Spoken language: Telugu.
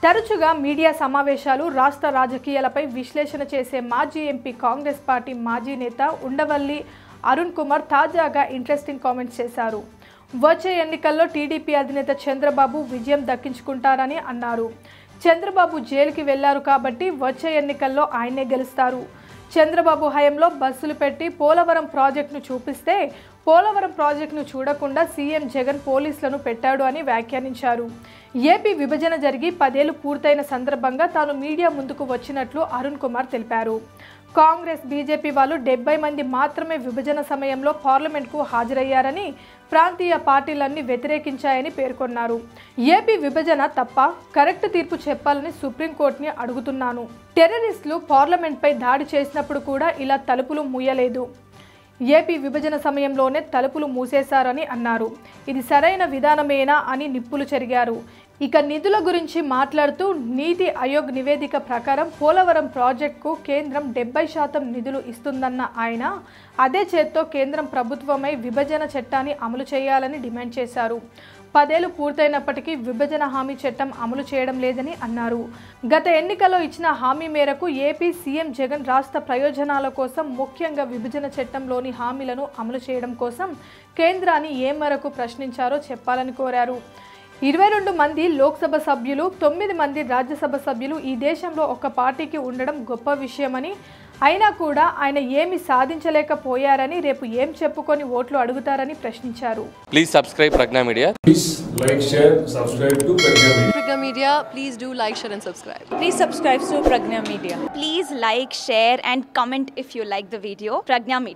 తరచుగా మీడియా సమావేశాలు రాష్ట్ర రాజకీయాలపై విశ్లేషణ చేసే మాజీ ఎంపీ కాంగ్రెస్ పార్టీ మాజీ నేత ఉండవల్లి అరుణ్ కుమార్ తాజాగా ఇంట్రెస్టింగ్ కామెంట్స్ చేశారు. వచ్చే ఎన్నికల్లో టీడీపీ అధినేత చంద్రబాబు విజయం దక్కించుకుంటారని అన్నారు. చంద్రబాబు జైలుకి వెళ్లారు కాబట్టి వచ్చే ఎన్నికల్లో ఆయనే గెలుస్తారు. చంద్రబాబు హయాంలో బస్సులు పెట్టి పోలవరం ప్రాజెక్టును చూపిస్తే పోలవరం ప్రాజెక్టును చూడకుండా సీఎం జగన్ పోలీసులను పెట్టాడు అని వ్యాఖ్యానించారు. ఏపీ విభజన జరిగి 10 ఏళ్లు పూర్తయిన సందర్భంగా తాను మీడియా ముందుకు వచ్చినట్లు అరుణ్ కుమార్ తెలిపారు. కాంగ్రెస్ బీజేపీ వాళ్ళు 70 మంది మాత్రమే విభజన సమయంలో పార్లమెంట్కు హాజరయ్యారని, ప్రాంతీయ పార్టీలన్నీ వ్యతిరేకించాయని పేర్కొన్నారు. ఏపీ విభజన తప్ప, కరెక్ట్ తీర్పు చెప్పాలని సుప్రీంకోర్టుని అడుగుతున్నాను. టెర్రరిస్టులు పార్లమెంట్పై దాడి చేసినప్పుడు కూడా ఇలా తలుపులు మూయలేదు. ఏపీ విభజన సమయంలోనే తలుపులు మూసేశారని అన్నారు. ఇది సరైన విధానమేనా అని నిప్పులు చెరిగారు. ఇక నిధుల గురించి మాట్లాడుతూ నీతి ఆయోగ్ నివేదిక ప్రకారం పోలవరం ప్రాజెక్టుకు కేంద్రం 70% నిధులు ఇస్తుందన్న ఆయన అదే చేత్తో కేంద్రం ప్రభుత్వమై విభజన చట్టాన్ని అమలు చేయాలని డిమాండ్ చేశారు. 10 ఏళ్లు పూర్తయినప్పటికీ విభజన హామీ చట్టం అమలు చేయడం లేదని అన్నారు. గత ఎన్నికల్లో ఇచ్చిన హామీ మేరకు ఏపీ సీఎం జగన్ రాష్ట్ర ప్రయోజనాల కోసం, ముఖ్యంగా విభజన చట్టంలోని హామీలను అమలు చేయడం కోసం కేంద్రాన్ని ఏ మేరకు ప్రశ్నించారో చెప్పాలని కోరారు. 22 మంది లోక్సభ సభ్యులు, 9 మంది రాజ్యసభ సభ్యులు ఈ దేశంలో ఒక పార్టీకి ఉండడం గొప్ప విషయమని, అయినా కూడా ఆయన ఏమి సాధించలేకపోయారని, రేపు ఏం చెప్పుకొని ఓట్లు అడుగుతారని ప్రశ్నించారు. Please subscribe Pragna media. Please like, share, subscribe to Pragna Media. Pragna Media, please do like, share and subscribe. Please subscribe to Pragna Media. Please like, share and comment if you like the video. Pragna Media.